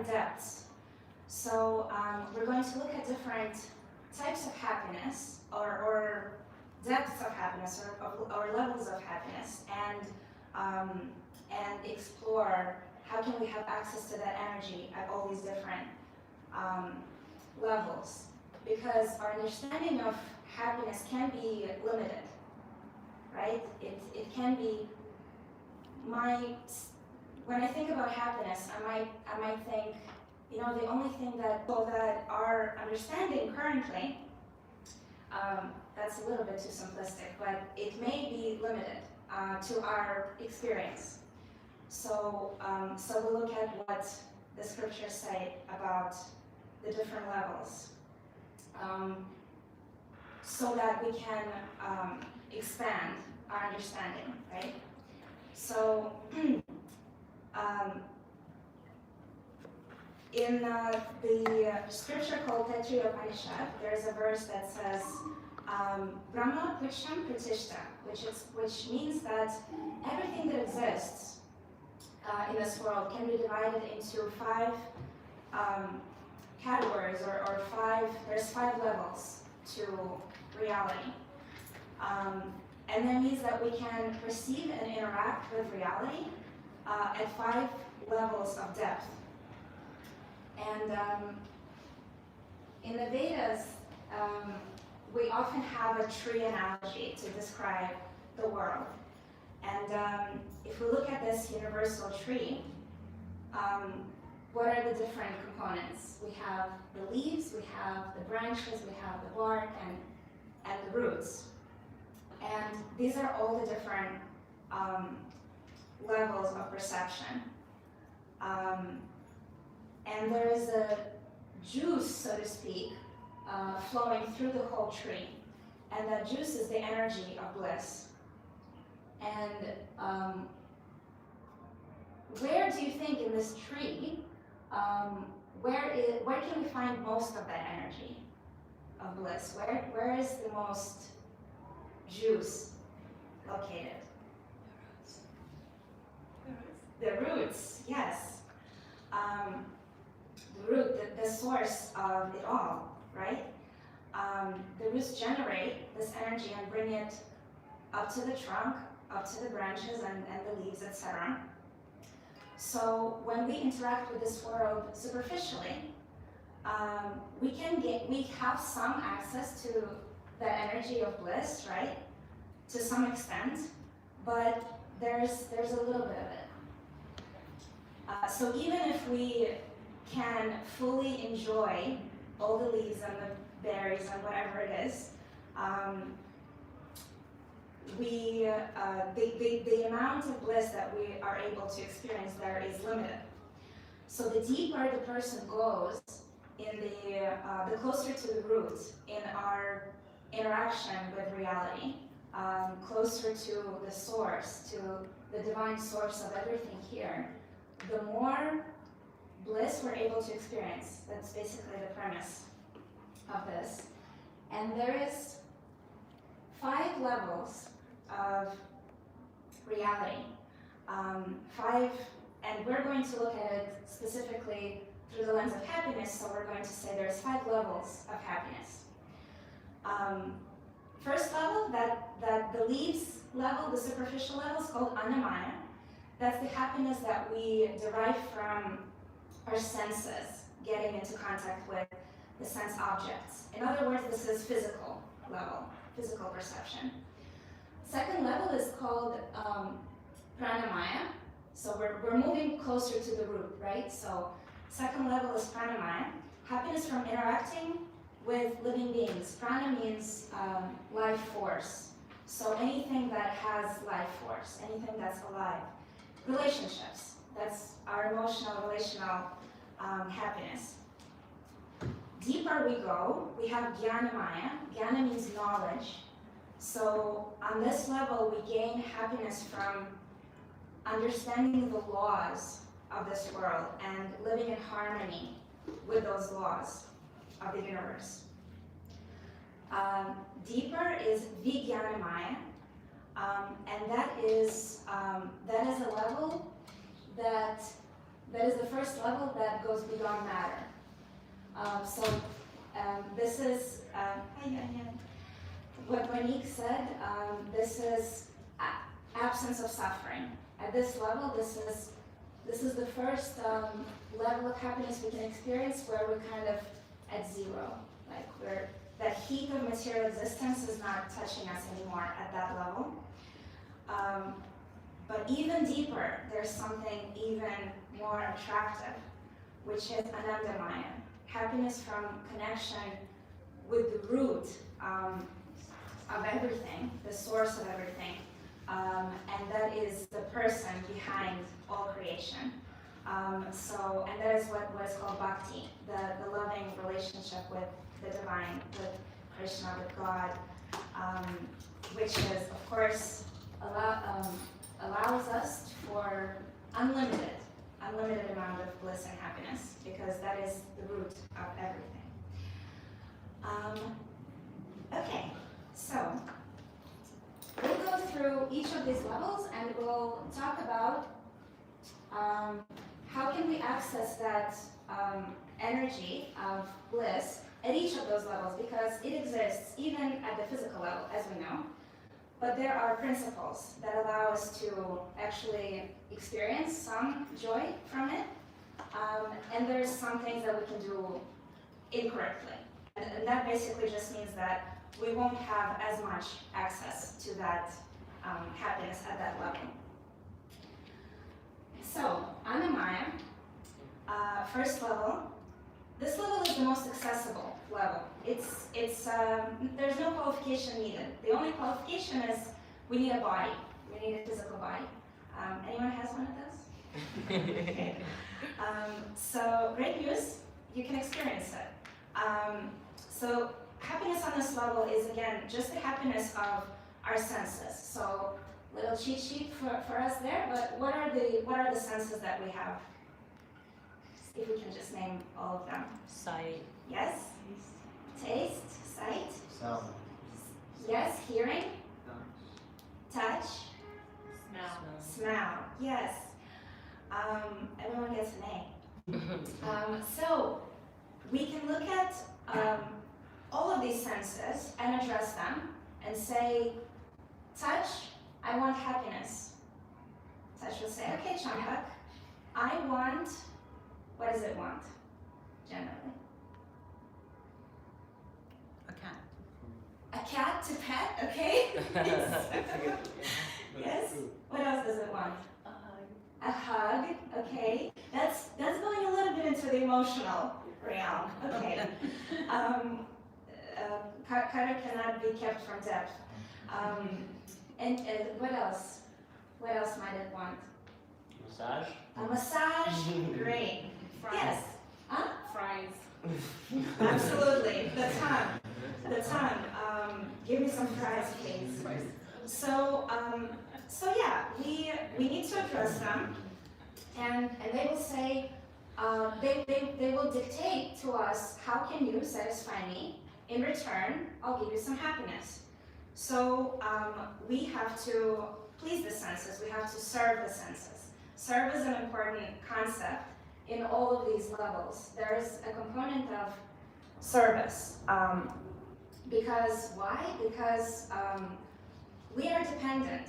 different depths. So we're going to look at different types of happiness, or depths of happiness, or levels of happiness, and explore how can we have access to that energy at all these different levels. Because our understanding of happiness can be limited, right? It can be when I think about happiness, I might think, the only thing that our understanding currently, that's a little bit too simplistic, but it may be limited to our experience. So we'll look at what the scriptures say about the different levels, so that we can expand our understanding, right? So in the scripture called Taittiriya Upanishad, there's a verse that says, Brahma Pucham Pratishta, which means that everything that exists in this world can be divided into 5 categories, or there's 5 levels to reality. And that means that we can perceive and interact with reality at 5 levels of depth. And in the Vedas, we often have a tree analogy to describe the world. And if we look at this universal tree, what are the different components? We have the leaves, we have the branches, we have the bark, and the roots. And these are all the different levels of perception. And there is a juice, so to speak, flowing through the whole tree. And that juice is the energy of bliss. And where do you think in this tree, where can we find most of that energy of bliss? Where is the most juice located? The roots, yes. The root, the source of it all, right? The roots generate this energy and bring it up to the trunk, up to the branches and the leaves, etc. So when we interact with this world superficially, we have some access to that energy of bliss, right? To some extent, but there's a little bit of it. So even if we can fully enjoy all the leaves and the berries and whatever it is, the amount of bliss that we are able to experience there is limited. So the deeper the person goes in the closer to the root in our interaction with reality, closer to the source, to the divine source of everything here, the more bliss we're able to experience. That's basically the premise of this. And there is 5 levels of reality. 5, and we're going to look at it specifically through the lens of happiness, so we're going to say there's 5 levels of happiness. First level, that the leaves level, the superficial level, is called Annamaya. That's the happiness that we derive from our senses, getting into contact with the sense objects. In other words, this is physical level, physical perception. Second level is called Pranamaya. So we're moving closer to the root, right? So second level is Pranamaya. Happiness from interacting with living beings. Prana means life force. So anything that has life force, anything that's alive. Relationships, that's our emotional, relational happiness. Deeper we go, we have Jnanamaya. Jnana means knowledge. So on this level, we gain happiness from understanding the laws of this world and living in harmony with those laws of the universe. Deeper is Vijnanamaya, and that is a level that that is the first level that goes beyond matter. This is what Monique said. This is absence of suffering. At this level, this is the first level of happiness we can experience, where we're kind of at zero, like where that heat of material existence is not touching us anymore at that level. But even deeper, there's something even more attractive, which is anandamaya, happiness from connection with the root of everything, the source of everything, and that is the person behind all creation. And that is what is called bhakti, the loving relationship with the divine, with Krishna, with God, which is, of course, allows us for unlimited amount of bliss and happiness, because that is the root of everything. Okay, so we'll go through each of these levels and we'll talk about how can we access that energy of bliss at each of those levels, because it exists even at the physical level, as we know. But there are principles that allow us to actually experience some joy from it, and there's some things that we can do incorrectly. And that basically just means that we won't have as much access to that happiness at that level. So, Anamaya, first level. This level is the most accessible level. There's no qualification needed. The only qualification is we need a body. We need a physical body. Anyone has one of those? Okay. So great news, you can experience it. So happiness on this level is, again, just the happiness of our senses. So little cheat sheet for us there, but what are the senses that we have? If we can just name all of them. Sight. Yes. Taste, sight. Sound. Yes, hearing. Touch. Smell. Yes. Everyone gets an A. So we can look at all of these senses and address them and say, touch, I want happiness. Touch will say, okay, Champaka, I want, what does it want, generally? A cat. A cat to pet, okay? Yes. What else does it want? A hug, okay. That's going a little bit into the emotional realm, okay. Kara cannot be kept from depth. And what else? What else might it want? Massage. A massage, great. Fries. Yes. Huh? Fries. Absolutely. The tongue. Give me some fries, please. So yeah, we need to address them, and they will say, they will dictate to us, how can you satisfy me? In return, I'll give you some happiness. So we have to please the senses. We have to serve the senses. Serve is an important concept in all of these levels. There is a component of service. Because why? Because we are dependent,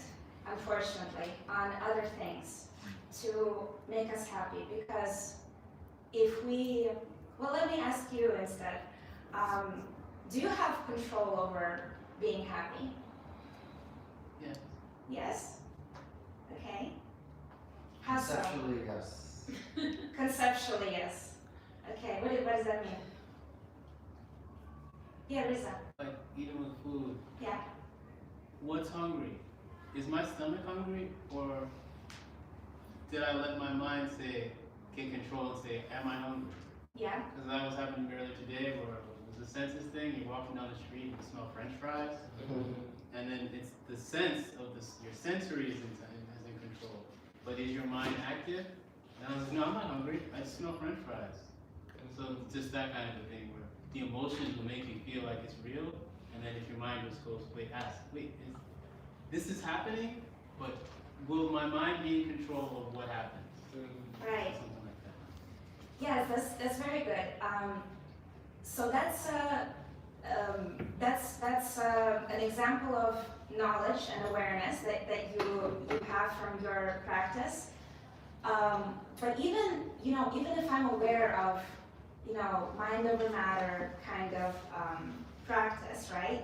unfortunately, on other things to make us happy. Because if we, well, let me ask you instead, do you have control over being happy? Yes. Yes? Okay. How so? Conceptually, yes. Conceptually, yes. Okay, what does that mean? Yeah, Riza. Like eating with food. Yeah. What's hungry? Is my stomach hungry, or did I let my mind get control and say, am I hungry? Yeah. Because that was happening earlier today, where it was a senses thing. You're walking down the street and you smell French fries, and then it's the sense of your sensory is in control. But is your mind active? And I was like, no, I'm not hungry. I just smell French fries. And so just that kind of a thing where the emotions will make you feel like it's real, and then if your mind just goes, this is happening, but will my mind be in control of what happens? Right. Something like Yes, that's very good. So that's an example of knowledge and awareness that you have from your practice. But even if I'm aware of mind over matter kind of practice, right?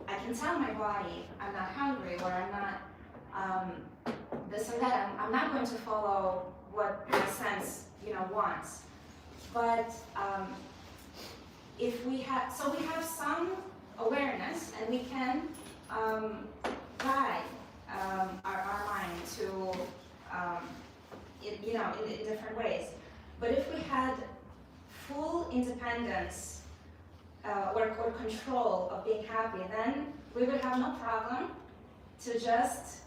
I can tell my body I'm not hungry or I'm not this or that. I'm not going to follow what my sense wants. But if we have some awareness and we can guide our mind to in different ways. But if we had full independence or control of being happy, then we would have no problem to just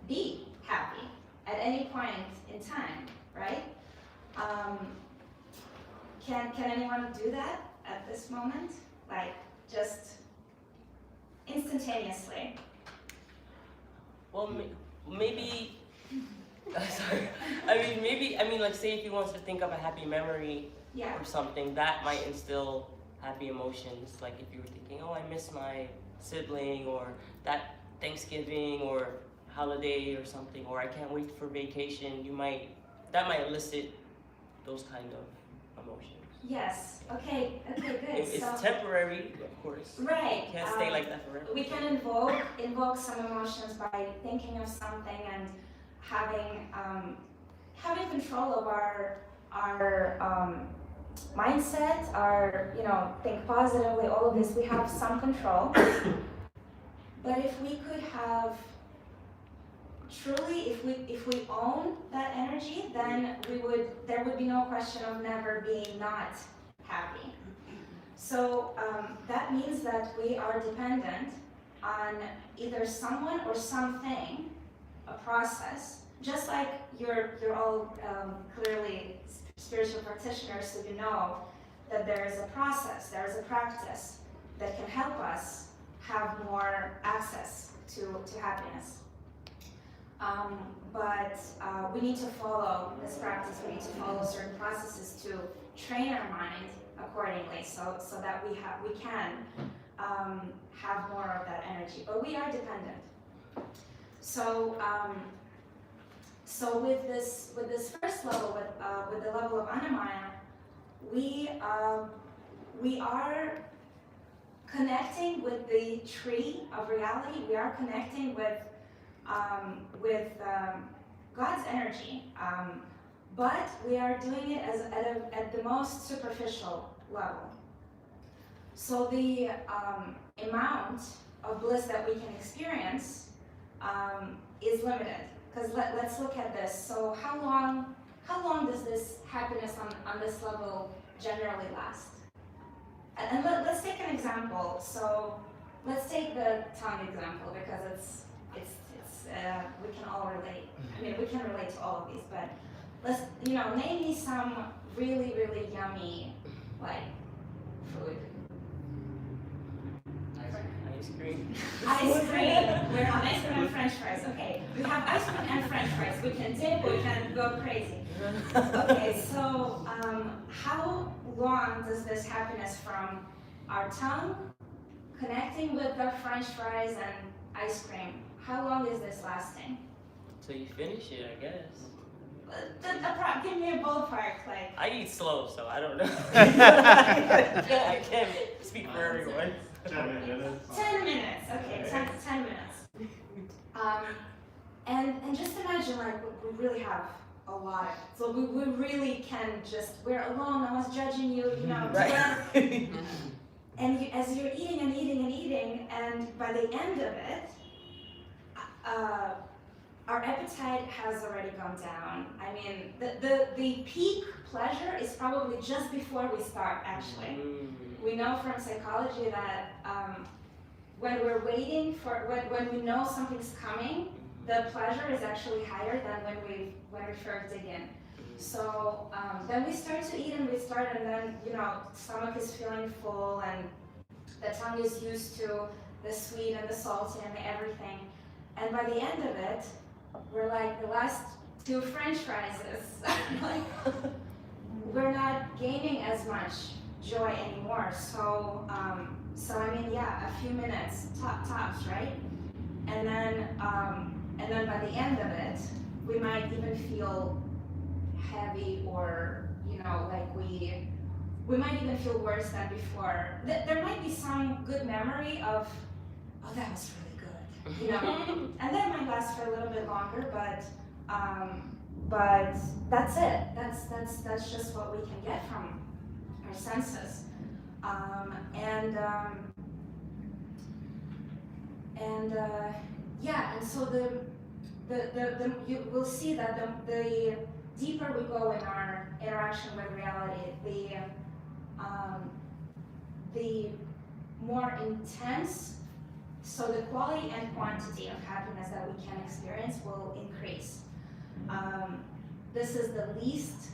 be happy at any point in time, right? Can anyone do that at this moment? Like just instantaneously? Well, maybe. Sorry. Like, say if he wants to think of a happy memory Yeah. or something, that might instill happy emotions. Like if you were thinking, oh, I miss my sibling, or that Thanksgiving or holiday or something, or I can't wait for vacation. That might elicit those kind of emotions. Yes. Okay. Good. It's temporary, of course. Right. It can't stay like that forever. We can invoke some emotions by thinking of something and having control of our mindset, our think positively, all of this. We have some control. But if we could have truly, if we own that energy, then there would be no question of never being not happy. So that means that we are dependent on either someone or something, a process. Just like you're all clearly spiritual practitioners, so you know that there is a process, there is a practice that can help us have more access to happiness. But we need to follow this practice. We need to follow certain processes to train our mind accordingly, so that we can have more of that energy. But we are dependent. So with this first level, with the level of Annamaya, we are connecting with the tree of reality. We are connecting with God's energy, but we are doing it at the most superficial level. So the amount of bliss that we can experience is limited. Because let's look at this. So how long does this happiness on this level generally last? And let's take an example. So let's take the tongue example, because it's we can all relate. I mean, we can relate to all of these, but let's name me some really yummy food. Ice cream. Ice cream. We're on ice cream and French fries. Okay, we have ice cream and French fries. We can dip. We can go crazy. Okay, so how long does this happiness from our tongue connecting with the French fries and ice cream? How long is this lasting? Till you finish it, I guess. Give me a ballpark, like. I eat slow, so I don't know. I can't speak for everyone. 10 minutes. 10 minutes. Okay, 10 minutes. And just imagine, we really have a lot. So we really can we're alone. No one's judging you. Right. And as you're eating and eating and eating, and by the end of it, our appetite has already gone down. I mean, the peak pleasure is probably just before we start, actually. We know from psychology that when we're waiting when we know something's coming, the pleasure is actually higher than when we first dig in. So then we start to eat and then stomach is feeling full and the tongue is used to the sweet and the salty and the everything. And by the end of it, we're like the last 2 French fries. gaining as much joy anymore. So, I mean, yeah, a few minutes, tops, right? And then by the end of it, we might even feel heavy, or, you know, like we might even feel worse than before. There might be some good memory of, oh, that was really good, you know, and that might last for a little bit longer, but that's it. That's just what we can get from our senses, yeah, and so you will see that the deeper we go in our interaction with reality, the more intense, so the quality and quantity of happiness that we can experience will increase. This is the least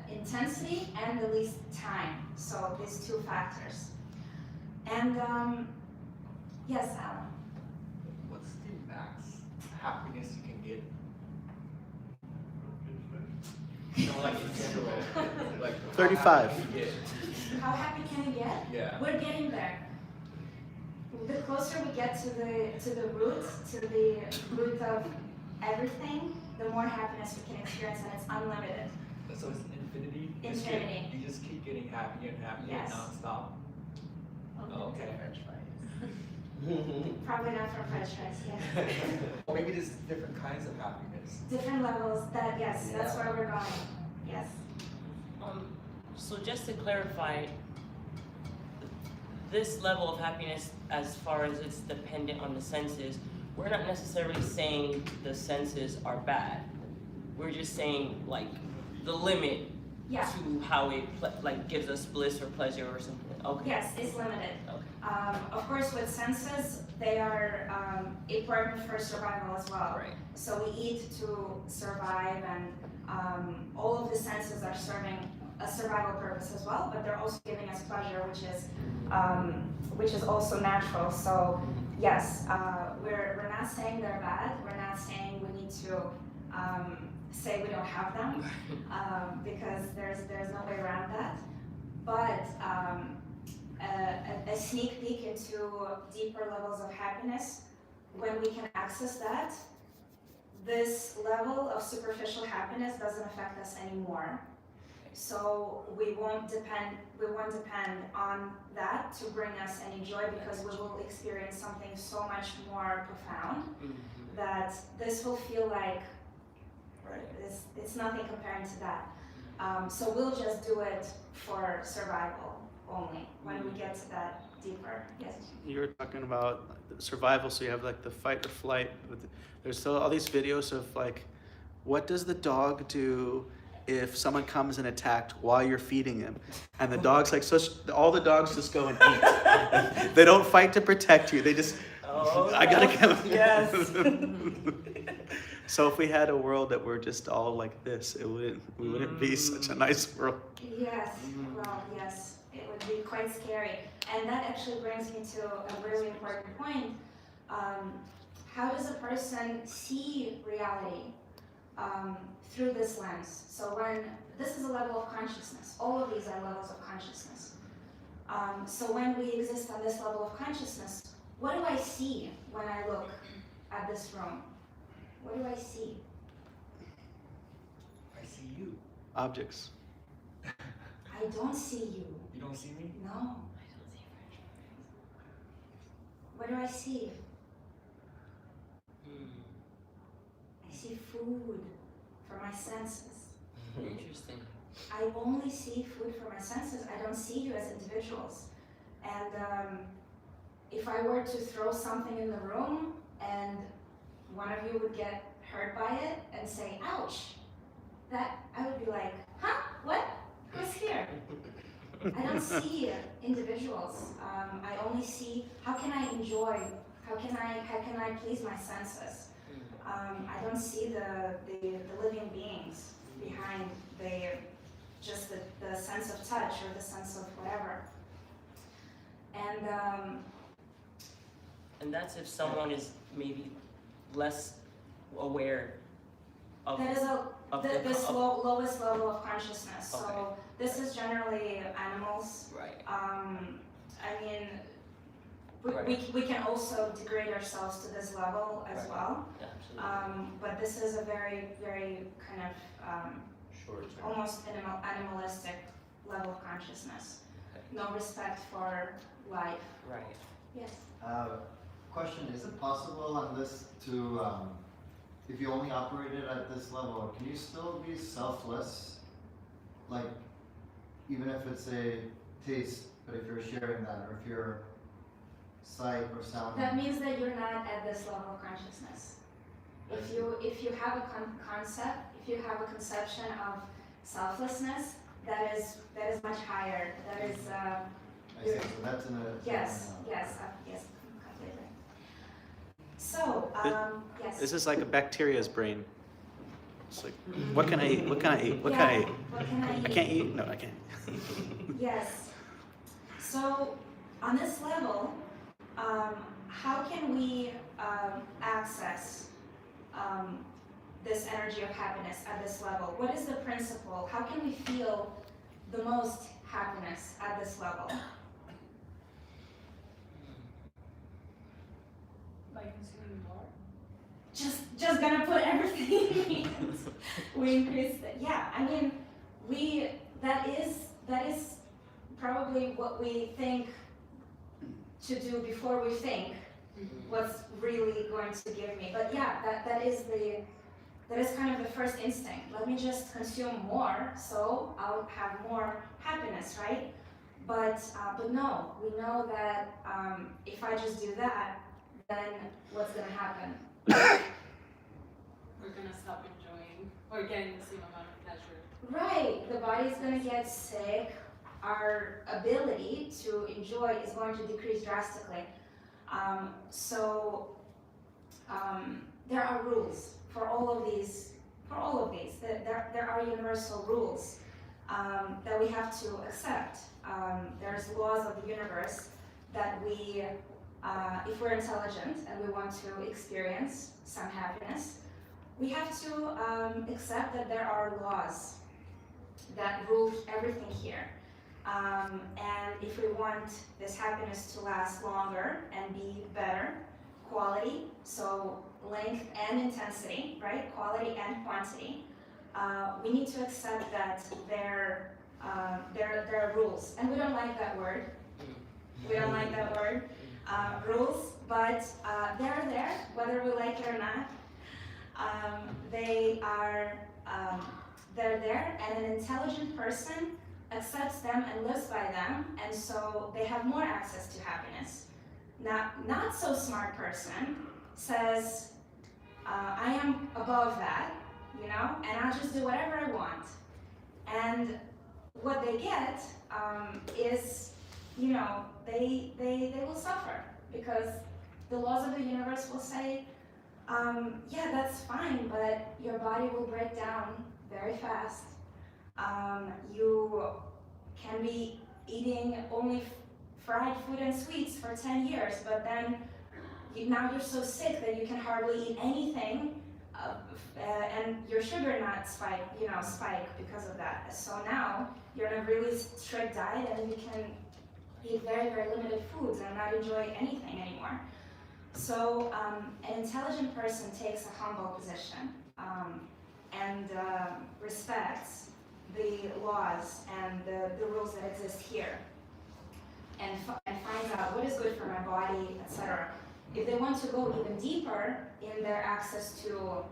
intensity and the least time, so these two factors. And yes, Alan? What's the max happiness you can get? No, like in general, like how 35. happy you get. How happy can you get? Yeah. We're getting there. The closer we get to the root of everything, the more happiness we can experience, and it's unlimited. So it's infinity? Infinity. You just keep getting happier and happier Yes. non-stop? Oh, okay. French fries. Probably not from French fries, yes. Or maybe there's different kinds of happiness. Different levels, yes, that's where we're going, yes. So just to clarify, this level of happiness, as far as it's dependent on the senses, we're not necessarily saying the senses are bad. We're just saying like the limit Yeah, to how it gives us bliss or pleasure or something. Okay. yes, it's limited. Okay. Of course, with senses, they are important for survival as well. Right. So we eat to survive, and all of the senses are serving a survival purpose as well, but they're also giving us pleasure, which is also natural. So yes, we're not saying they're bad. We're not saying we need to say we don't have them, because there's no way around that. But a sneak peek into deeper levels of happiness, when we can access that, this level of superficial happiness doesn't affect us anymore. So we won't depend on that to bring us any joy, because we will experience something so much more profound that this will feel like it's nothing comparing to that. So we'll just do it for survival only when we get to that deeper. Yes. You were talking about survival, so you have like the fight or flight. There's still all these videos of like, what does the dog do if someone comes and attacked while you're feeding him? And the dog's like, so all the dogs just go and eat. They don't fight to protect you. They just, I gotta go. Yes. So if we had a world that we're just all like this, we wouldn't be such a nice world. Yes. Well, yes, it would be quite scary. And that actually brings me to a really important point. How does a person see reality through this lens? So this is a level of consciousness. All of these are levels of consciousness. So when we exist on this level of consciousness, what do I see when I look at this room? What do I see? I see you. Objects. I don't see you. You don't see me? No. I don't see French fries. What do I see? I see food for my senses. Interesting. I only see food for my senses. I don't see you as individuals. And if I were to throw something in the room and one of you would get hurt by it and say, ouch, that I would be like, huh, what? Who's here? I don't see individuals. I only see, how can I enjoy, how can I please my senses? I don't see the living beings behind just the sense of touch or the sense of whatever. And that's if someone is maybe less aware of. That is Of This of- lowest level of consciousness. Okay. So this is generally animals. Right. I mean, Right. we can also degrade ourselves to this level as Right. well. Yeah, absolutely. But this is a very, very kind of Short term. almost animalistic level of consciousness. Okay. No respect for life. Right. Yes. Question, is it possible on this to, if you only operated at this level, can you still be selfless? Like, even if it's a taste, but if you're sharing that, or if you're sight or sound. That means that you're not at this level of consciousness. If you have a concept, if you have a conception of selflessness, that is much higher. That is I see, so that's in a. yes, completely. So yes. This is like a bacteria's brain. It's like, what can I eat? What can I eat? What can I Yeah, eat? what can I eat? I can't eat? No, I can't. Yes. So on this level, how can we access this energy of happiness at this level? What is the principle? How can we feel the most happiness at this level? By consuming more? Just gonna put everything we increase it. Yeah, I mean, that is probably what we think to do before we think what's really going to give me. But yeah, that is kind of the first instinct. Let me just consume more, so I'll have more happiness, right? But no, we know that if I just do that, then what's gonna happen? We're gonna stop enjoying or getting the same amount of pleasure. Right, the body's gonna get sick. Our ability to enjoy is going to decrease drastically. There are rules for all of these. There are universal rules that we have to accept. There's laws of the universe that we, if we're intelligent and we want to experience some happiness, we have to accept that there are laws that rule everything here. And if we want this happiness to last longer and be better, quality, so length and intensity, right? Quality and quantity, we need to accept that there are rules. And we don't like that word. We don't like that word, rules, but they're there, whether we like it or not. They're there, and an intelligent person accepts them and lives by them, and so they have more access to happiness. Not so smart person says, I am above that, and I'll just do whatever I want. And what they get is, they will suffer, because the laws of the universe will say, yeah, that's fine, but your body will break down very fast. You can be eating only fried food and sweets for 10 years, but then now you're so sick that you can hardly eat anything, and your sugar not spike because of that. So now you're in a really strict diet, and you can eat very, very limited foods and not enjoy anything anymore. So an intelligent person takes a humble position and respects the laws and the rules that exist here, and finds out what is good for my body, etc. If they want to go even deeper in their access to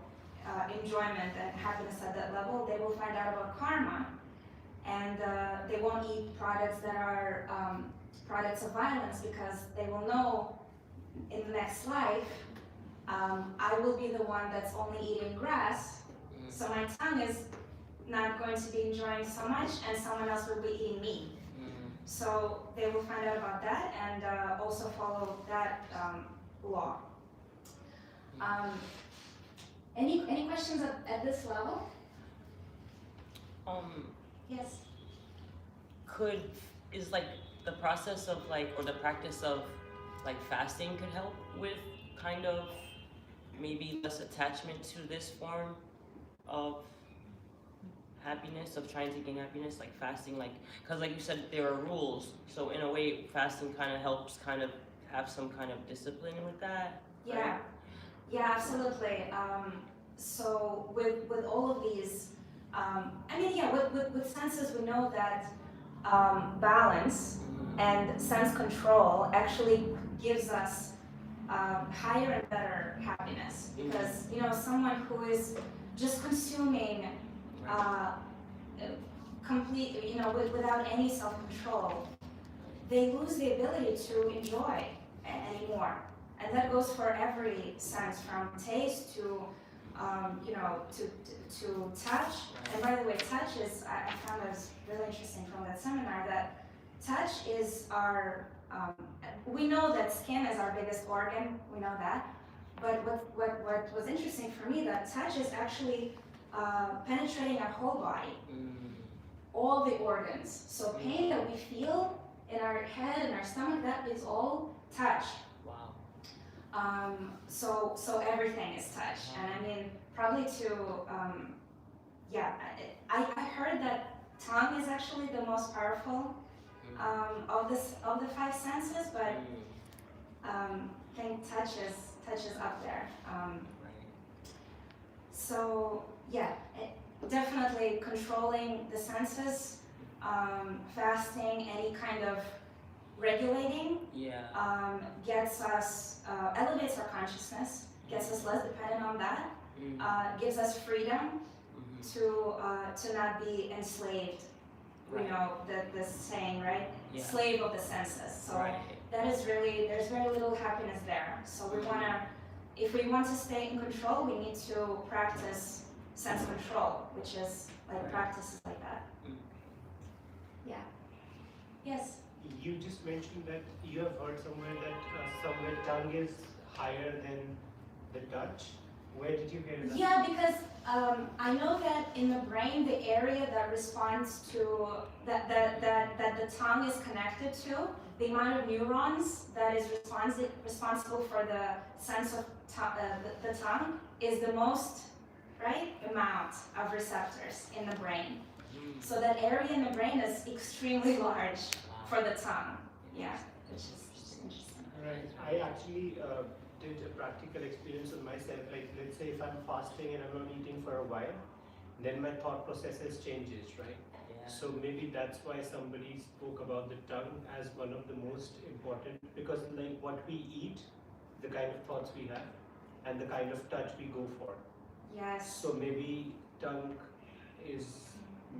enjoyment and happiness at that level, they will find out about karma, and they won't eat products that are products of violence, because they will know in the next life, I will be the one that's only eating grass, so my tongue is not going to be enjoying so much, and someone else will be eating meat. So they will find out about that and also follow that law. Any questions at this level? Yes. Is like the process of or the practice of fasting could help with kind of maybe less attachment to this form of happiness, of trying to gain happiness, like fasting, like, because like you said, there are rules. So in a way, fasting kind of helps kind of have some kind of discipline with that. Yeah, right? yeah, absolutely. So with all of these, I mean, yeah, with senses, we know that balance and sense control actually gives us higher and better happiness. Because, you know, someone who is just consuming complete, you know, without any self-control, they lose the ability to enjoy anymore. And that goes for every sense, from taste to, you know, to touch. And by the way, touch is, I found it was really interesting from that seminar, that touch is our, we know that skin is our biggest organ, we know that. But what was interesting for me, that touch is actually penetrating our whole body, all the organs. So pain that we feel in our head and our stomach, that is all touch. Wow. So everything is touch, and I mean, probably to, yeah, I heard that tongue is actually the most powerful of the five senses, but I think touch is up there. So yeah, definitely controlling the senses, fasting, any kind of regulating, gets us, elevates our consciousness, gets us less dependent on that, gives us freedom to not be enslaved. Right. You know, the saying, right? Yeah. Slave of the senses. So that is really, there's very little happiness there. So we wanna, if we want to stay in control, we need to practice sense control, which is like practices like that. Yeah. Yes. You just mentioned that you have heard somewhere that somewhere tongue is higher than the touch. Where did you hear that? Yeah, because I know that in the brain, the area that responds to that the tongue is connected to, the amount of neurons that is responsible for the sense of the tongue is the most, right, amount of receptors in the brain. So that area in the brain is extremely large for the tongue. Yeah, which is interesting. Right. I actually did a practical experience on myself. Like, let's say if I'm fasting and I'm not eating for a while, then my thought processes changes, right? Yeah. So maybe that's why somebody spoke about the tongue as one of the most important, because like what we eat, the kind of thoughts we have, and the kind of touch we go for. Yes. So maybe tongue is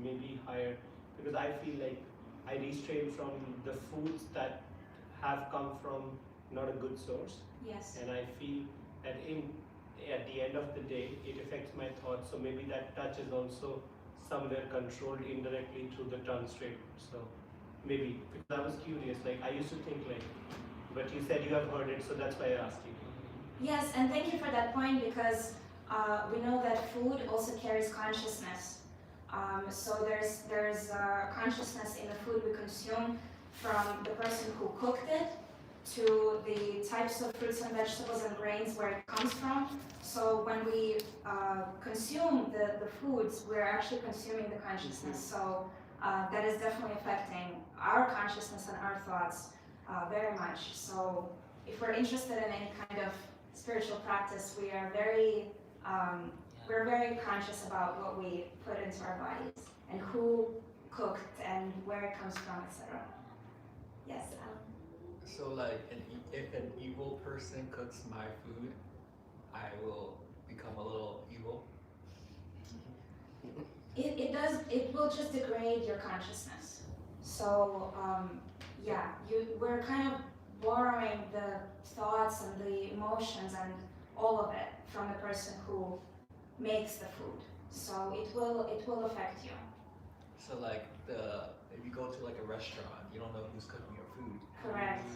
maybe higher, because I feel like I restrain from the foods that have come from not a good source. Yes. And I feel that at the end of the day, it affects my thoughts. So maybe that touch is also somewhere controlled indirectly through the tongue straight. So maybe, because I was curious, like I used to think like, but you said you have heard it, so that's why I asked you. Yes, and thank you for that point, because we know that food also carries consciousness. So there's consciousness in the food we consume, from the person who cooked it to the types of fruits and vegetables and grains where it comes from. So when we consume the foods, we're actually consuming the consciousness. So that is definitely affecting our consciousness and our thoughts very much. So if we're interested in any kind of spiritual practice, we are very conscious about what we put into our bodies and who cooked and where it comes from, etc. Yes. So like, if an evil person cooks my food, I will become a little evil. It will just degrade your consciousness. So we're kind of borrowing the thoughts and the emotions and all of it from the person who makes the food. So it will affect you. So like if you go to like a restaurant, you don't know who's cooking your food. Correct.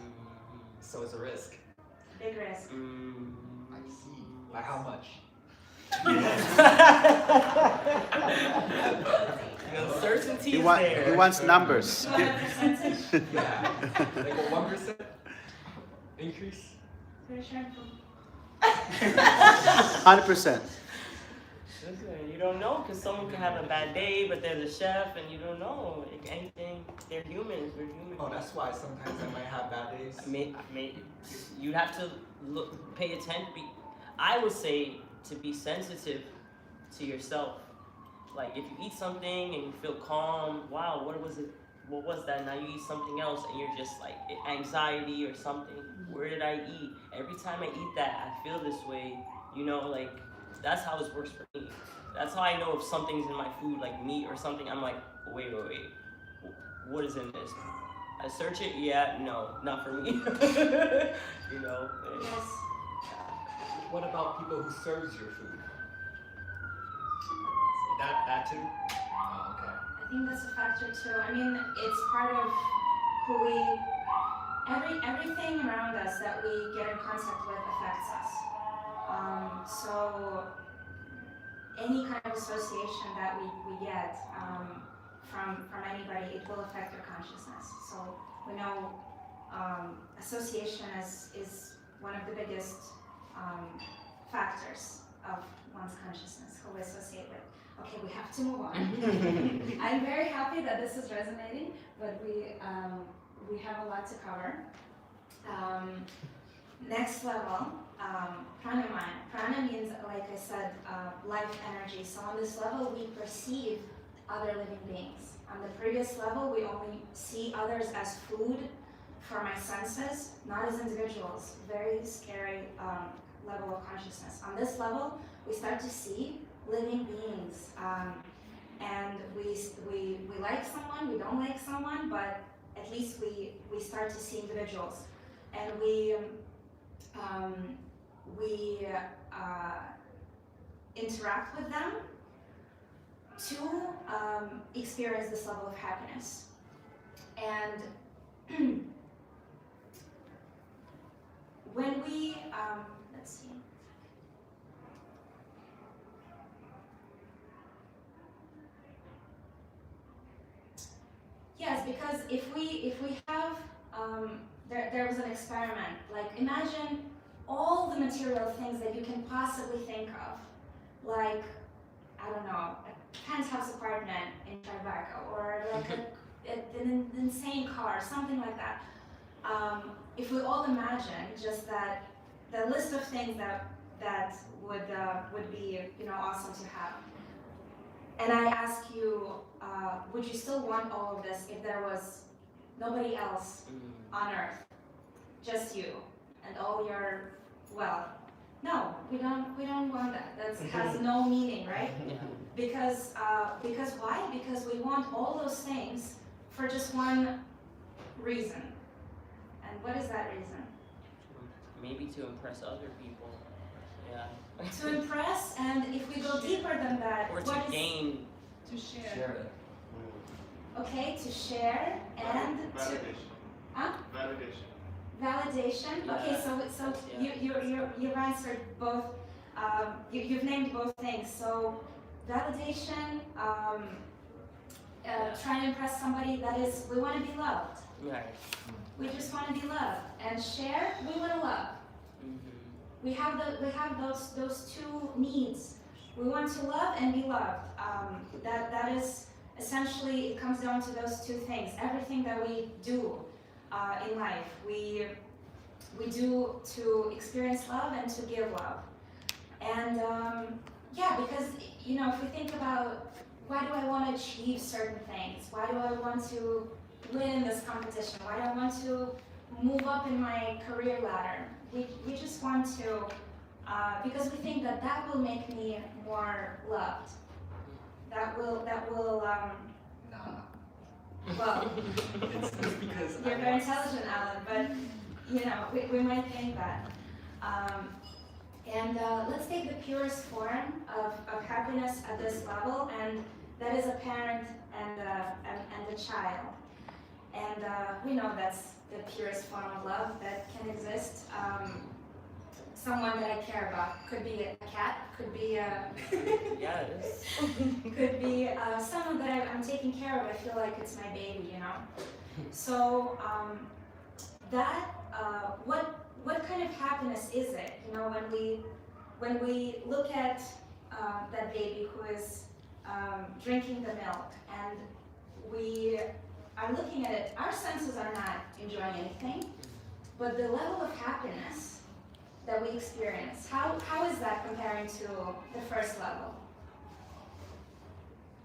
So it's a risk. Big risk. I see. By how much? The uncertainty He is there. wants numbers. You want a percentage? Yeah. Like a 1% increase? Pretty sure. 100%. Listen, you don't know, because someone can have a bad day, but they're the chef, and you don't know. Like anything, they're humans. We're humans. Oh, that's why sometimes I might have bad days. I mean, you have to pay attention. I would say to be sensitive to yourself. Like if you eat something and you feel calm, wow, what was it? What was that? Now you eat something else and you're just like anxiety or something. Where did I eat? Every time I eat that, I feel this way. You know, like that's how it works for me. That's how I know if something's in my food, like meat or something. I'm like, wait. What is in this? I search it. Yeah, no, not for me. You know. Yes. What about people who serves your food? That too? Oh, okay. I think that's a factor too. I mean, it's part of who everything around us that we get in contact with affects us. So any kind of association that we get from anybody, it will affect our consciousness. So we know association is one of the biggest factors of one's consciousness, who we associate with. Okay, we have to move on. I'm very happy that this is resonating, but we have a lot to cover. Next level, pranamaya. Prana means, like I said, life energy. So on this level, we perceive other living beings. On the previous level, we only see others as food for my senses, not as individuals. Very scary level of consciousness. On this level, we start to see living beings, and we like someone, we don't like someone, but at least we start to see individuals, and we interact with them to experience this level of happiness. And when we let's see. Yes, because if we have there was an experiment. Like imagine all the material things that you can possibly think of, like I don't know, a penthouse apartment in Champaka, or like an insane car, something like that. If we all imagine just that the list of things that would be awesome to have. And I ask you, would you still want all of this if there was nobody else on earth? Just you and all your wealth. No, we don't want that. That has no meaning, right? Yeah. Because why? Because we want all those things for just one reason. And what is that reason? Maybe to impress other people. Yeah. To impress, and if we go deeper than that, Or to gain. To share. Share it. Okay, to share and to huh? Validation. Okay, so you've answered both. You've named both things. So validation, trying to impress somebody. That is, we want to be loved. Right. We just want to be loved. And share, we want to love. We have those two needs. We want to love and be loved. That is essentially, it comes down to those two things. Everything that we do in life, we do to experience love and to give love. And yeah, because if we think about why do I want to achieve certain things? Why do I want to win this competition? Why do I want to move up in my career ladder? We just want to, because we think that will make me more loved. That will Nah. well, It's because you're very intelligent, Alan, but we might think that. And let's take the purest form of happiness at this level, and that is a parent and a child. And we know that's the purest form of love that can exist. Someone that I care about. Could be a cat, could be Yeah, it is. could be someone that I'm taking care of. I feel like it's my baby, So that what kind of happiness is it? When we look at that baby who is drinking the milk, and we are looking at it. Our senses are not enjoying anything, but the level of happiness that we experience, how is that comparing to the first level?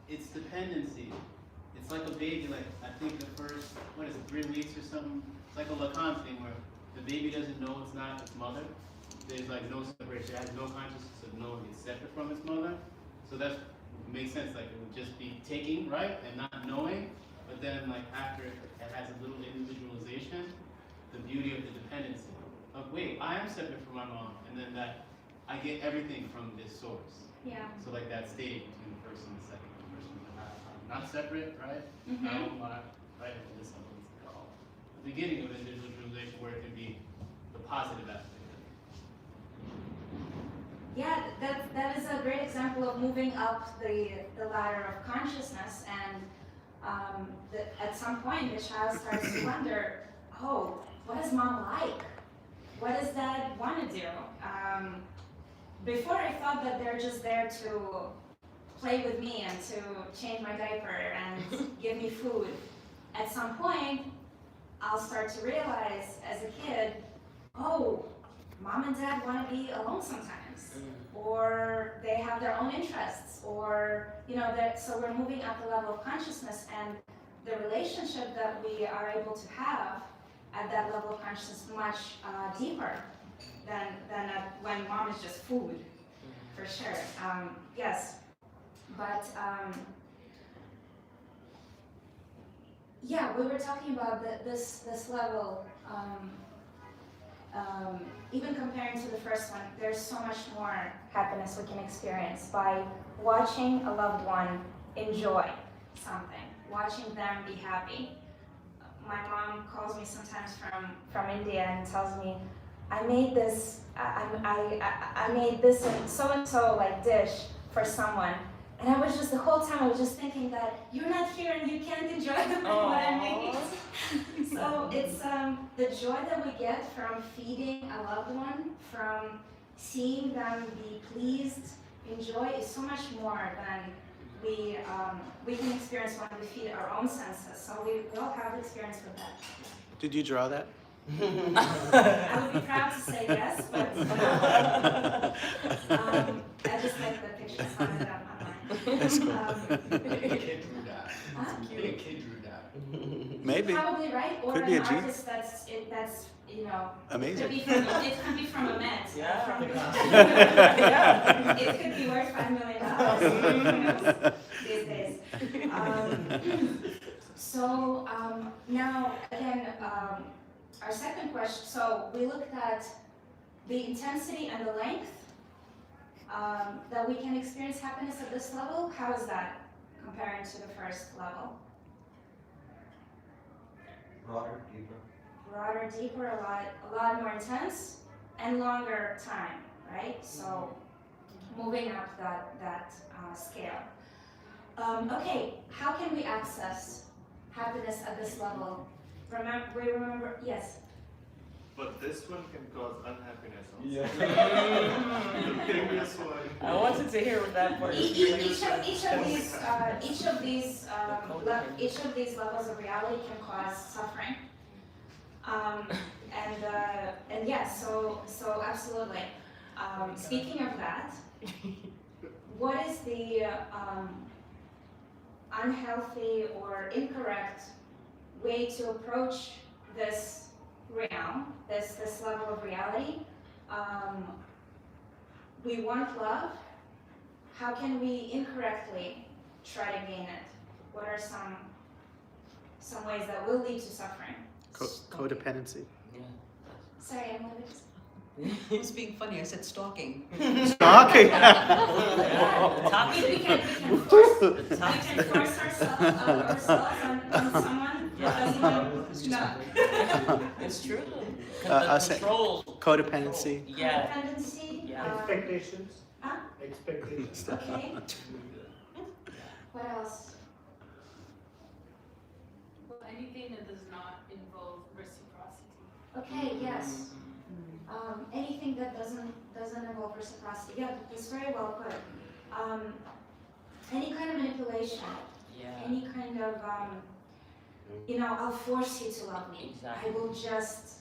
It's dependency. It's like a baby, like I think the first, 3 weeks or something? It's like a Lacan thing where the baby doesn't know it's not its mother. There's like no separation. It has no consciousness of knowing it's separate from its mother. So that makes sense. Like it would just be taking, right, and not knowing. But then like after it has a little individualization, the beauty of the dependency. Of wait, I am separate from my mom, and then that I get everything from this source. Yeah. So like that stage between the first and the second person, I'm not separate, right? Mm-hmm. I don't mind, right? And this one is called the beginning of individualization, where it can be the positive aspect. Yeah, that is a great example of moving up the ladder of consciousness, and at some point the child starts to wonder, oh, what is mom like? What does dad want to do? Before I thought that they're just there to play with me and to change my diaper and give me food. At some point, I'll start to realize as a kid, oh, mom and dad want to be alone sometimes, or they have their own interests, or so we're moving up the level of consciousness, and the relationship that we are able to have at that level of consciousness much deeper than when mom is just food, for sure. Yes, but yeah, we were talking about this level. Even comparing to the first one, there's so much more happiness we can experience by watching a loved one enjoy something, watching them be happy. My mom calls me sometimes from India and tells me, I made this so and so like dish for someone, and I was just the whole time I was just thinking that you're not here and you can't enjoy the food that I made. So it's the joy that we get from feeding a loved one, from seeing them be pleased, enjoy, is so much more than we can experience when we feed our own senses. So we all have experience with that. Did you draw that? I would be proud to say yes, but I just like the pictures on it online. That's cool. A kid drew that. Huh? A kid drew that. Maybe. Probably right, or Could an be a gene. artist that's Amazing. it could be from a Met. Yeah. It could be worth $5 million. Who knows these days. So now again, our second question. So we looked at the intensity and the length that we can experience happiness at this level. How is that comparing to the first level? Broader, deeper. Broader, deeper, a lot more intense, and longer time, right? So moving up that scale. Okay, how can we access happiness at this level? Remember, yes. But this one can cause unhappiness also. Yeah. The previous one. I wanted to hear what that part is. Each of these levels of reality can cause suffering. And yes, so absolutely. Speaking of that, what is the unhealthy or incorrect way to approach this realm, this level of reality? We want love. How can we incorrectly try to gain it? What are some ways that will lead to suffering? Codependency. Yeah. Sorry, I'm a bit. I was being funny. I said stalking. Stalking. We can force ourselves on someone who doesn't know. No. It's true. I'll say Control. codependency. Yeah. Dependency. Yeah. Expectations. Huh? Expectations. Okay. What else? Well, anything that does not involve reciprocity. Okay. Yes. Anything that doesn't involve reciprocity. Yeah, that's very well put. any kind of manipulation, Yeah. any kind of, I'll force you to love me. Exactly. I will just,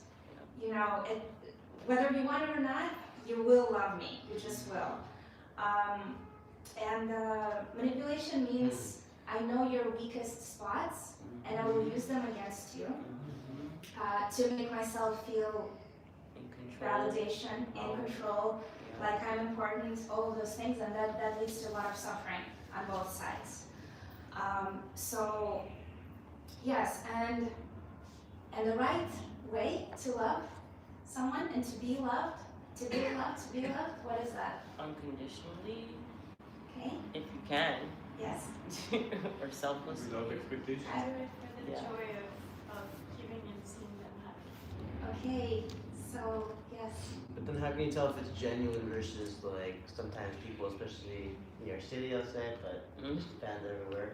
whether you want it or not, you will love me. You just will. And manipulation means I know your weakest spots and I will use them against you to make myself feel In control. validation, in control, like I'm important, all of those things, and that leads to a lot of suffering on both sides. So, yes, and the right way to love someone and to be loved, what is that? Unconditionally, Okay, if you can, yes, or selflessly. Without expectations. For the Yeah. joy of giving and seeing them happy. okay, so, yes. But then how can you tell if it's genuine versus like sometimes people, especially in your city, I'll say, but Mhm. Japan everywhere,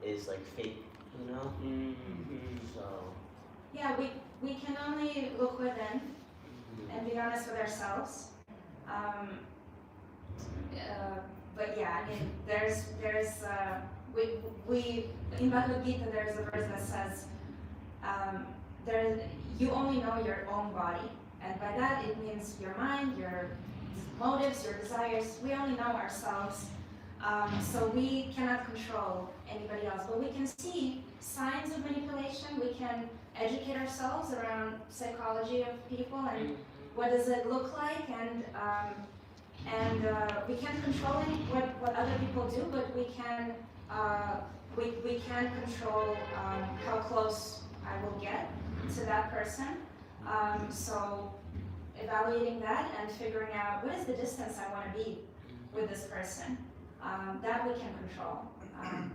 is like fake, you know? Mm-hmm. So Yeah, we can only look within and be honest with ourselves. But yeah, I mean, we in Bhagavad Gita there's a verse that says, you only know your own body, and by that it means your mind, your motives, your desires. We only know ourselves, so we cannot control anybody else. But we can see signs of manipulation. We can educate ourselves around psychology of people and what does it look like, and we can't control what other people do, but we can control how close I will get to that person. So evaluating that and figuring out what is the distance I want to be with this person, that we can control.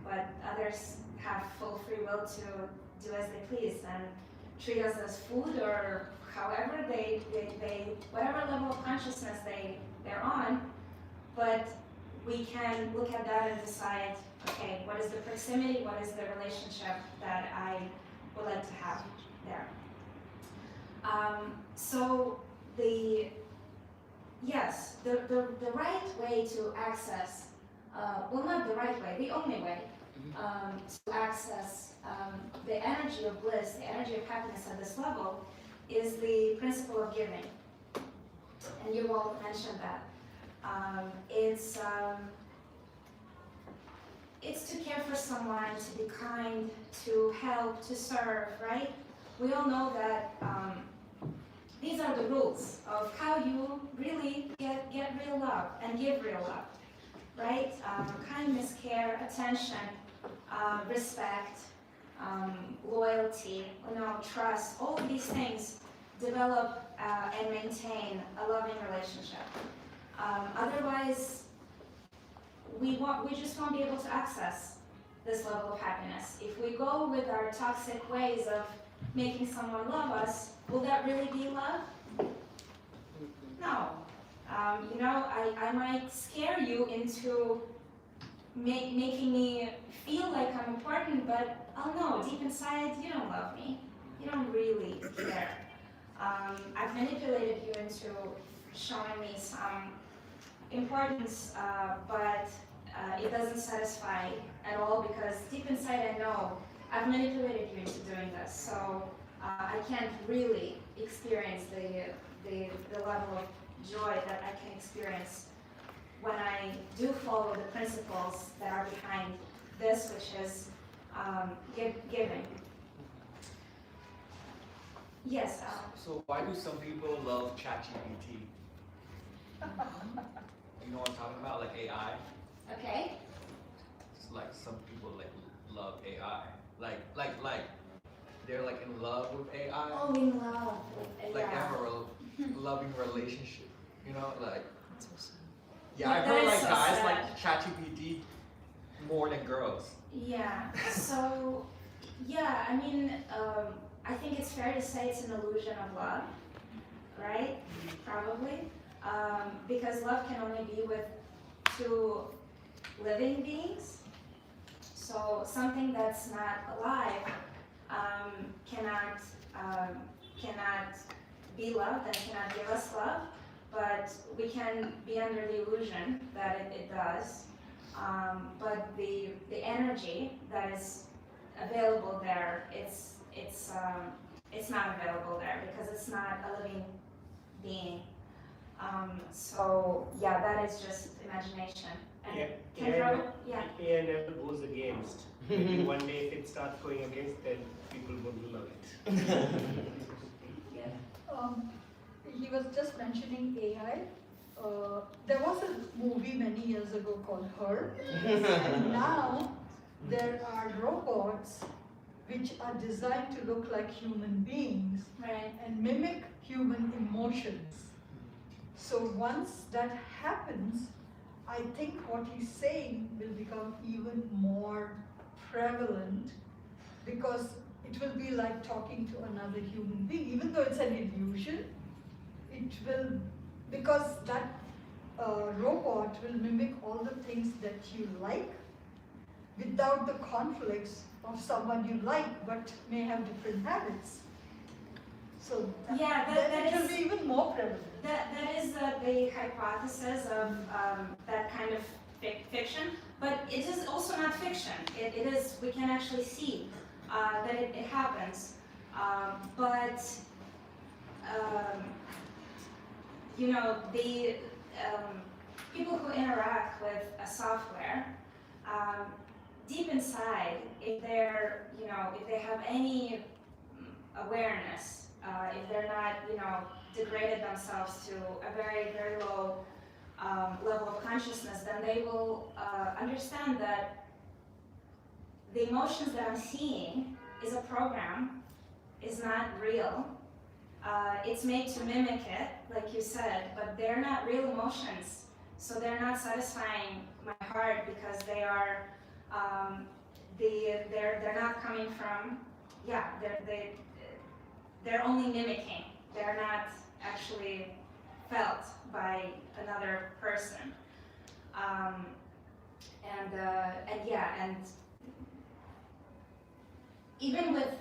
But others have full free will to do as they please and treat us as food or however they whatever level of consciousness they're on. But we can look at that and decide, okay, what is the proximity, what is the relationship that I would like to have there. So the right way to access, well, not the right way, the only way to access the energy of bliss, the energy of happiness at this level is the principle of giving. And you all mentioned that. It's to care for someone, to be kind, to help, to serve, right? We all know that these are the rules of how you really get real love and give real love, right? Kindness, care, attention, respect, loyalty, trust, all of these things develop and maintain a loving relationship. Otherwise, we just won't be able to access this level of happiness. If we go with our toxic ways of making someone love us, will that really be love? No. I might scare you into making me feel like I'm important, but oh no, deep inside, you don't love me. You don't really care. I've manipulated you into showing me some importance, but it doesn't satisfy at all because deep inside I know I've manipulated you into doing this. So I can't really experience the level of joy that I can experience when I do follow the principles that are behind this, which is giving. Yes. So why do some people love ChatGPT? You know what I'm talking about, like AI? Okay. It's like some people like love AI, like they're like in love with AI. Oh, in love. Like they Yeah. have a loving relationship, you know, like. That's so sad. Yeah, I've That heard is like so guys sad. like ChatGPT more than girls. Yeah. So, yeah. I mean, I think it's fair to say it's an illusion of love, right? Probably, because love can only be with two living beings. So something that's not alive cannot be loved and cannot give us love, but we can be under the illusion that it does. But the energy that is available there, it's not available there because it's not a living being. So yeah, that is just imagination. And AI never goes against. Maybe one day if it starts going against, then people would love it. He was just mentioning AI. There was a movie many years ago called Her, and now there are robots which are designed to look like human beings and mimic human emotions. So once that happens, I think what he's saying will become even more prevalent because it will be like talking to another human being, even though it's an illusion. It will, because that robot will mimic all the things that you like without the conflicts of someone you like but may have different habits. So that will be even more prevalent. That is the hypothesis of that kind of fiction, but it is also not fiction. It is, we can actually see that it happens. But you know, the people who interact with a software, deep inside, if they're, you know, if they have any awareness, if they're not, you know, degraded themselves to a very, very low level of consciousness, then they will understand that the emotions that I'm seeing is a program, is not real. It's made to mimic it, like you said, but they're not real emotions. So they're not satisfying my heart because they are, they're not coming from, yeah, they're only mimicking. They're not actually felt by another person. And even with,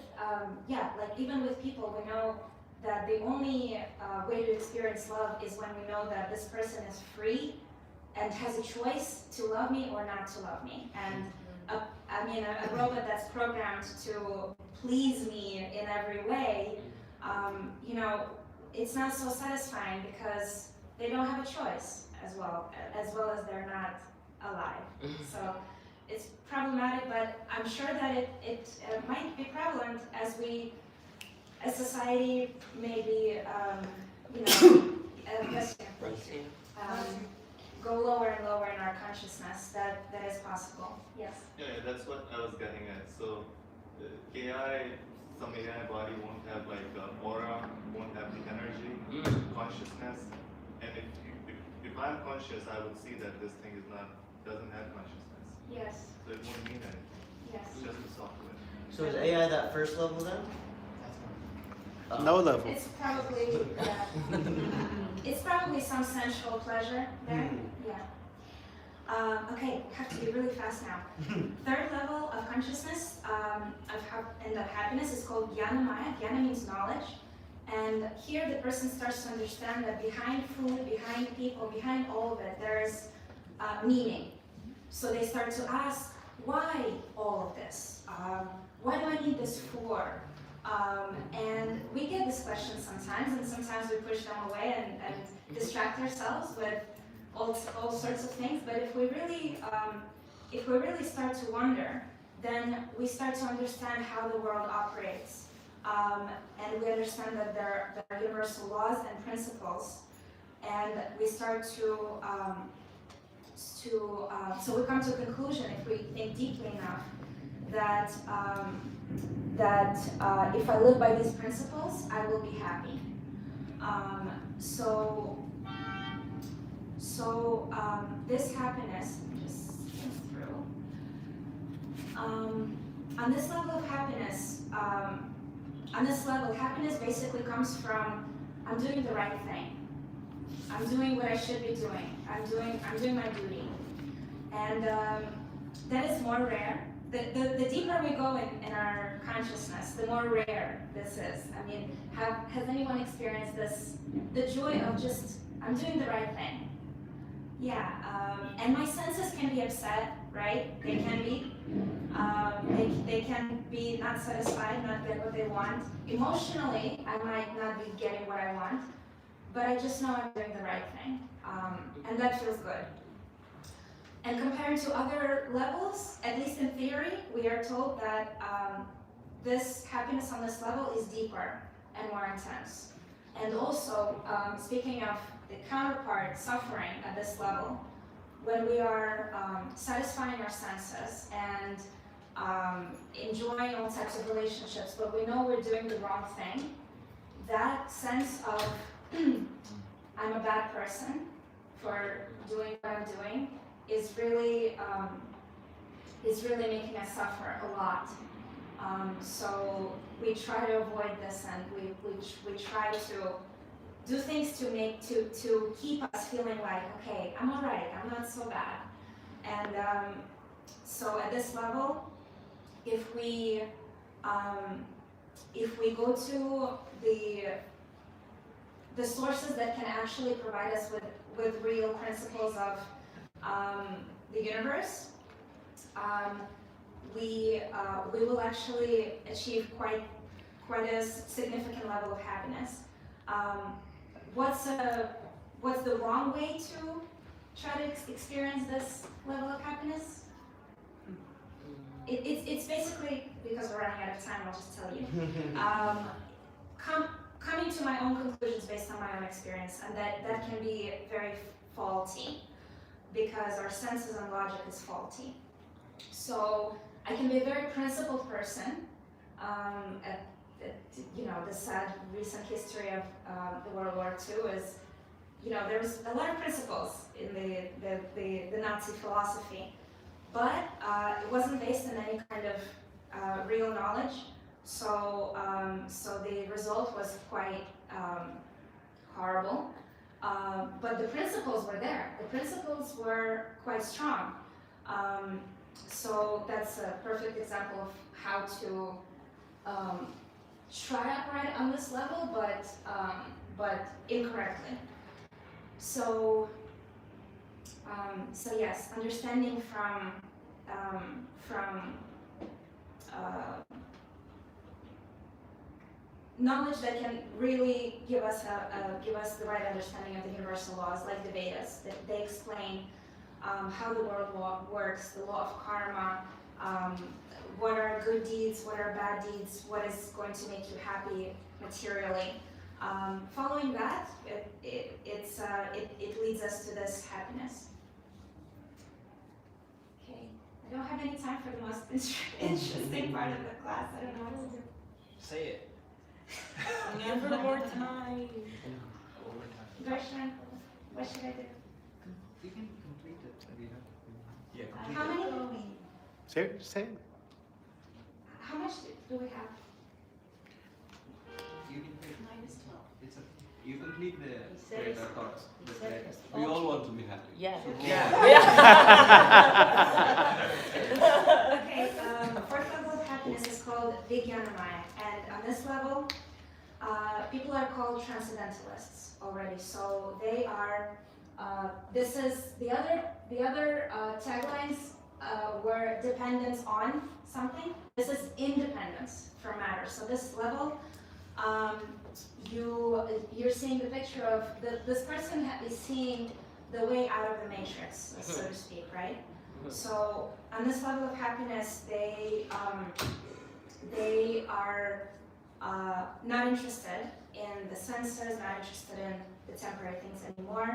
even with people, we know that the only way to experience love is when we know that this person is free and has a choice to love me or not to love me. And a robot that's programmed to please me in every way, you know, it's not so satisfying because they don't have a choice as well as they're not alive. So it's problematic, but I'm sure that it might be prevalent as society maybe, go lower and lower in our consciousness. That is possible. Yes. Yeah, that's what I was getting at. So AI, some AI body won't have like aura, won't have the energy, consciousness. And if I'm conscious, I would see that this thing doesn't have consciousness. Yes. So it won't mean anything. Yes. It's just a software. So is AI that first level then? No level. It's probably it's probably some sensual pleasure there. Yeah. Okay, have to be really fast now. Third level of consciousness and of happiness is called Jnana Maya. Jnana means knowledge. And here the person starts to understand that behind food, behind people, behind all of it, there's meaning. So they start to ask, why all of this? What do I need this for? And we get this question sometimes, and sometimes we push them away and distract ourselves with all sorts of things. But if we really start to wonder, then we start to understand how the world operates. And we understand that there are universal laws and principles, and we start to so we come to a conclusion, if we think deeply enough, that if I live by these principles, I will be happy. This happiness, just skim through. On this level of happiness, happiness basically comes from I'm doing the right thing. I'm doing what I should be doing. I'm doing my duty, and that is more rare. The deeper we go in our consciousness, the more rare this is. I mean, has anyone experienced this? The joy of just I'm doing the right thing. And my senses can be upset, right? They can be. They can be not satisfied, not get what they want. Emotionally, I might not be getting what I want, but I just know I'm doing the right thing, and that feels good. And compared to other levels, at least in theory, we are told that this happiness on this level is deeper and more intense. And also, speaking of the counterpart suffering at this level, when we are satisfying our senses and enjoying all types of relationships, but we know we're doing the wrong thing, that sense of I'm a bad person for doing what I'm doing is really making us suffer a lot. So we try to avoid this, and we try to do things to keep us feeling like, okay, I'm all right, I'm not so bad. And so at this level, if we go to the sources that can actually provide us with real principles of the universe, we will actually achieve quite a significant level of happiness. What's the wrong way to try to experience this level of happiness? It's basically, because we're running out of time, I'll just tell you. Coming to my own conclusions based on my own experience, and that can be very faulty, because our senses and logic is faulty. So I can be a very principled person. The sad recent history of the World War II is, there was a lot of principles in the Nazi philosophy, but it wasn't based on any kind of real knowledge. So the result was quite horrible. But the principles were there. The principles were quite strong. So that's a perfect example of how to try to operate on this level, but incorrectly. So yes, understanding from knowledge that can really give us the right understanding of the universal laws, like the Vedas. They explain how the world works, the law of karma, what are good deeds, what are bad deeds, what is going to make you happy materially. Following that, it leads us to this happiness. Okay, I don't have any time for the most interesting part of the class. I don't know what to do. Say it. Never more time. Darshan, what should I do? You can complete it, Adina. Yeah, How many? Say it. How much do we have? You can take -12. it's a you complete the says- thoughts. We all want to be happy. Yeah. Okay, fourth level of happiness is called Vijnanamaya, and on this level, people are called transcendentalists already. So they are. This is the other taglines were dependence on something. This is independence from matter. So this level, you're seeing the picture of this person is seeing the way out of the matrix, so to speak, right? So on this level of happiness, they are not interested in the senses, not interested in the temporary things anymore.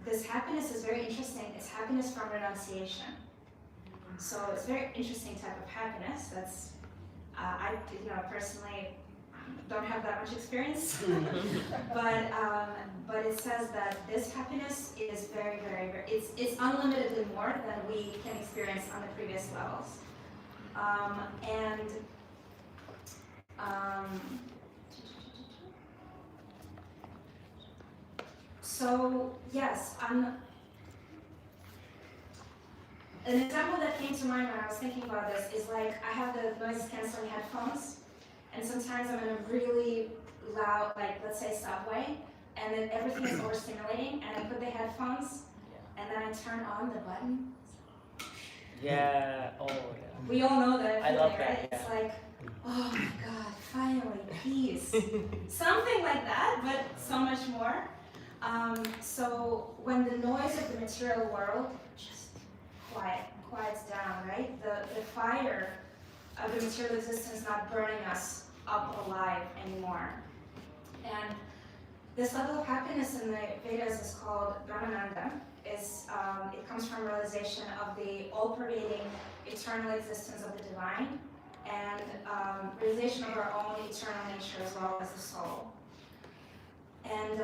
This happiness is very interesting. It's happiness from renunciation. So it's a very interesting type of happiness. That's I personally don't have that much experience, but it says that this happiness is very, very, very. It's unlimitedly more than we can experience on the previous levels, So yes, an example that came to mind when I was thinking about this is like I have the noise canceling headphones, and sometimes I'm in a really loud, like let's say subway, and then everything is overstimulating, and I put the headphones, and then I turn on the button. Yeah. Oh yeah. We all know that I feeling, love right? that, It's yeah. like, oh my God, finally, peace. Something like that, but so much more. So when the noise of the material world just quiets down, right? The fire of the material existence not burning us up alive anymore. And this level of happiness in the Vedas is called Brahmananda. It comes from realization of the all-pervading eternal existence of the divine and realization of our own eternal nature as well as the soul. And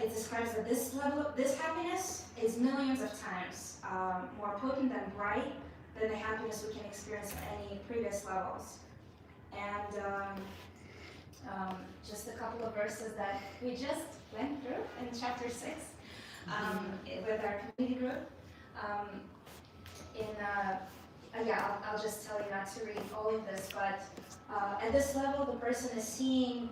it describes that this level, this happiness is millions of times more potent and bright than the happiness we can experience at any previous levels. And just a couple of verses that we just went through in chapter 6 with our community group. I'll just tell you not to read all of this, but at this level, the person is seeing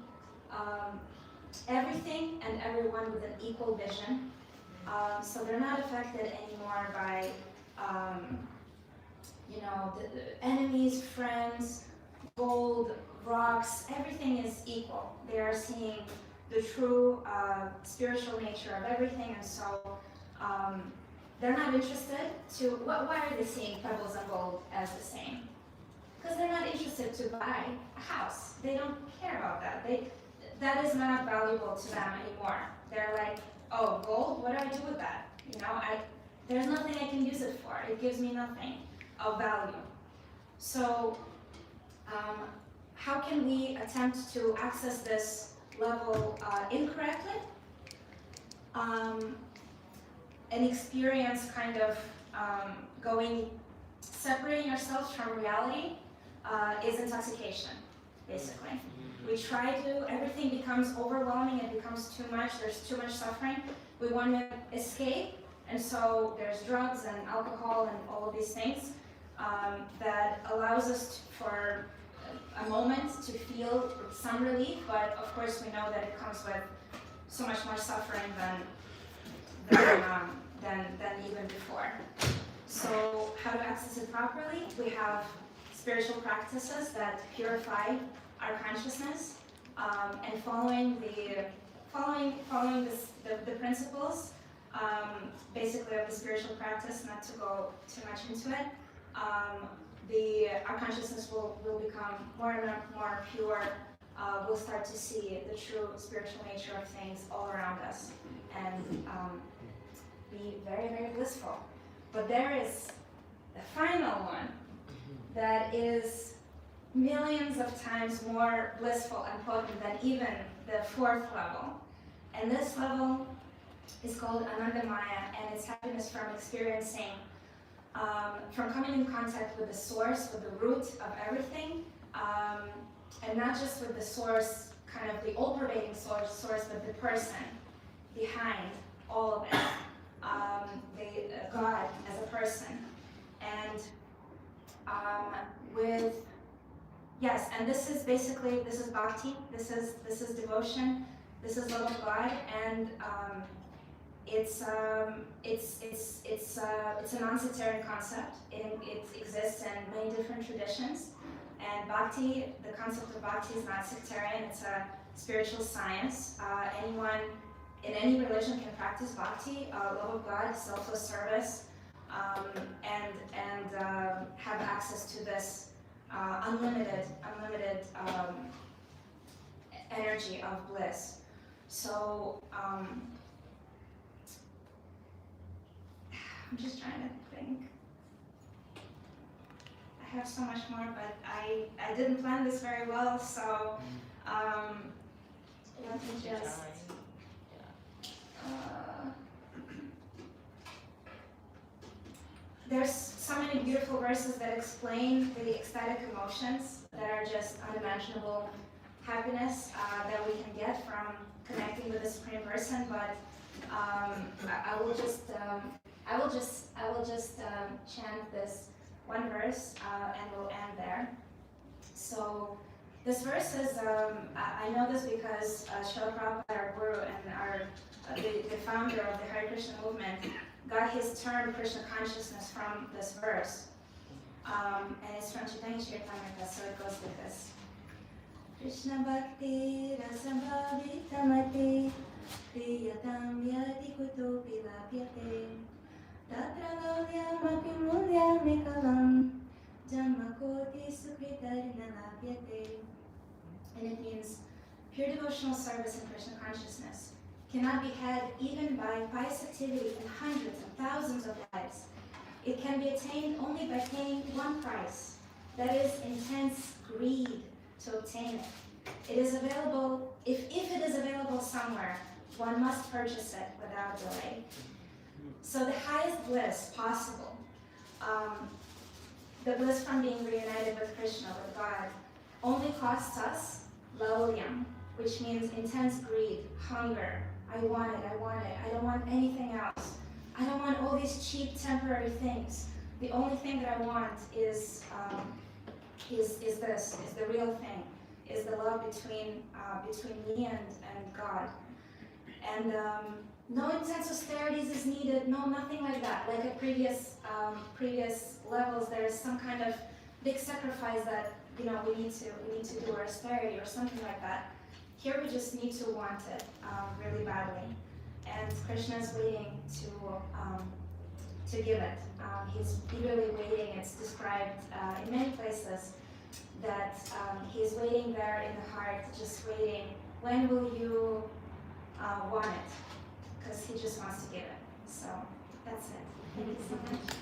everything and everyone with an equal vision. So they're not affected anymore by, the enemies, friends, gold, rocks, everything is equal. They are seeing the true spiritual nature of everything, and so they're not interested to, why are they seeing pebbles and gold as the same? Because they're not interested to buy a house. They don't care about that. That is not valuable to them anymore. They're like, oh, gold, what do I do with that? There's nothing I can use it for. It gives me nothing of value. So how can we attempt to access this level incorrectly and experience kind of separating ourselves from reality is intoxication, basically. We try to, everything becomes overwhelming, it becomes too much, there's too much suffering. We want to escape, and so there's drugs and alcohol and all of these things that allows us for a moment to feel some relief, but of course we know that it comes with so much more suffering than even before. So how to access it properly? We have spiritual practices that purify our consciousness, and following the principles, basically of the spiritual practice, not to go too much into it. Our consciousness will become more and more pure. We'll start to see the true spiritual nature of things all around us, and be very, very blissful. But there is the final one that is millions of times more blissful and potent than even the fourth level. And this level is called Anandamaya, and it's happiness from experiencing, from coming in contact with the source, with the root of everything, and not just with the source, kind of the all-pervading source, but the person behind all of it, God as a person. And and this is basically, this is bhakti, this is devotion, this is love of God, and it's a non-sectarian concept. It exists in many different traditions, and bhakti, the concept of bhakti is not sectarian. It's a spiritual science. Anyone in any religion can practice bhakti, love of God, selfless service, and have access to this unlimited energy of bliss. So I'm just trying to think. I have so much more, but I didn't plan this very well, so let me just. There's so many beautiful verses that explain the ecstatic emotions that are just unimaginable happiness that we can get from connecting with the Supreme Person. But I will just chant this one verse and we'll end there. So This verse is, I know this because Srila Prabhupada, our guru and the founder of the Hare Krishna movement, got his term Krishna consciousness from this verse. And it's from Chaitanya Charitamrita, so it goes like this. Krishna Bhakti Rasambhavitamati Priyatam Yati Kutopi Lapyate Tatra Laudyamapi Mulyamikalam Janmakoti Sukritarina Lapyate. And it means pure devotional service and Krishna consciousness cannot be had even by pious activity in hundreds and thousands of lives. It can be attained only by paying one price, that is intense greed to obtain it. It is available, if it is available somewhere, one must purchase it without delay. So the highest bliss possible, the bliss from being reunited with Krishna, with God, only costs us laulyam, which means intense greed, hunger. I want it, I don't want anything else. I don't want all these cheap temporary things. The only thing that I want is the real thing, is the love between me and God. And no intense austerities is needed, no, nothing like that. Like at previous levels, there's some kind of big sacrifice that we need to do, or austerity or something like that. Here we just need to want it really badly, and Krishna is waiting to give it. He's eagerly waiting. It's described in many places that he's waiting there in the heart, just waiting. When will you want it? Because he just wants to give it. So that's it. Thank you so much.